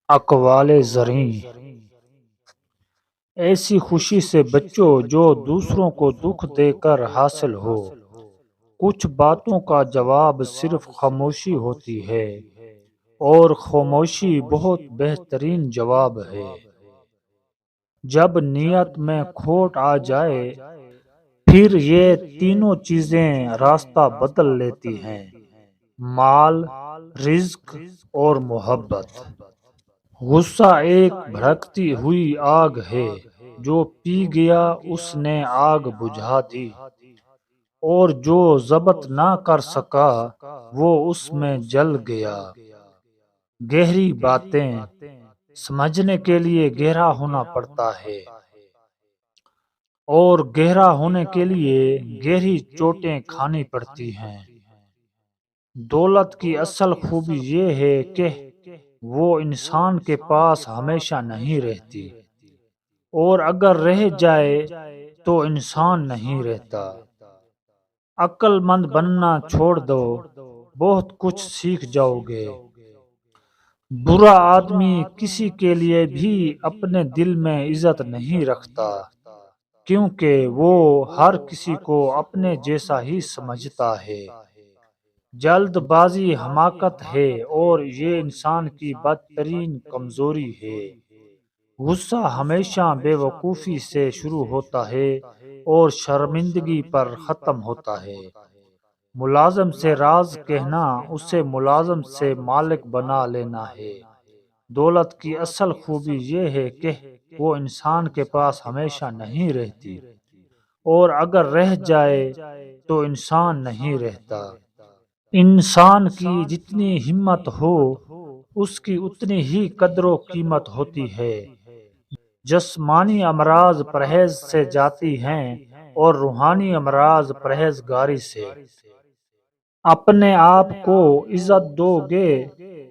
اقوال زریں ایسی خوشی سے بچو جو دوسروں کو دکھ دے کر حاصل ہو۔ کچھ باتوں کا جواب صرف خاموشی ہوتی ہے، اور خاموشی بہت بہترین جواب ہے۔ جب نیت میں کھوٹ آ جائے پھر یہ تینوں چیزیں راستہ بدل لیتی ہیں: مال، رزق اور محبت۔ غصہ ایک بھڑکتی ہوئی آگ ہے، جو پی گیا اس نے آگ بجھا دی، اور جو ضبط نہ کر سکا وہ اس میں جل گیا۔ گہری باتیں سمجھنے کے لیے گہرا ہونا پڑتا ہے، اور گہرا ہونے کے لیے گہری چوٹیں کھانی پڑتی ہیں۔ دولت کی اصل خوبی یہ ہے کہ وہ انسان کے پاس ہمیشہ نہیں رہتی، اور اگر رہ جائے تو انسان نہیں رہتا۔ عقل مند بننا چھوڑ دو، بہت کچھ سیکھ جاؤ گے۔ برا آدمی کسی کے لیے بھی اپنے دل میں عزت نہیں رکھتا، کیونکہ وہ ہر کسی کو اپنے جیسا ہی سمجھتا ہے۔ جلد بازی حماقت ہے، اور یہ انسان کی بدترین کمزوری ہے۔ غصہ ہمیشہ بے وقوفی سے شروع ہوتا ہے اور شرمندگی پر ختم ہوتا ہے۔ ملازم سے راز کہنا اسے ملازم سے مالک بنا لینا ہے۔ دولت کی اصل خوبی یہ ہے کہ وہ انسان کے پاس ہمیشہ نہیں رہتی، اور اگر رہ جائے تو انسان نہیں رہتا۔ انسان کی جتنی ہمت ہو اس کی اتنی ہی قدر و قیمت ہوتی ہے۔ جسمانی امراض پرہیز سے جاتی ہیں، اور روحانی امراض پرہیزگاری سے۔ اپنے آپ کو عزت دو گے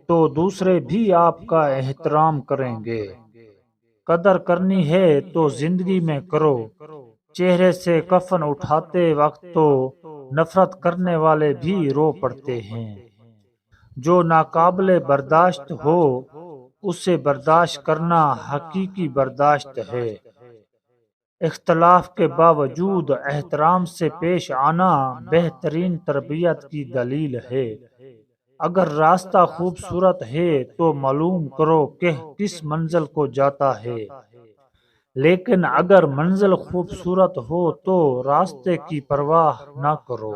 تو دوسرے بھی آپ کا احترام کریں گے۔ قدر کرنی ہے تو زندگی میں کرو۔ چہرے سے کفن اٹھاتے وقت تو نفرت کرنے والے بھی رو پڑتے ہیں۔ جو ناقابل برداشت ہو اسے برداشت کرنا حقیقی برداشت ہے۔ اختلاف کے باوجود احترام سے پیش آنا بہترین تربیت کی دلیل ہے۔ اگر راستہ خوبصورت ہے تو معلوم کرو کہ کس منزل کو جاتا ہے، لیکن اگر منزل خوبصورت ہو تو راستے کی پرواہ نہ کرو۔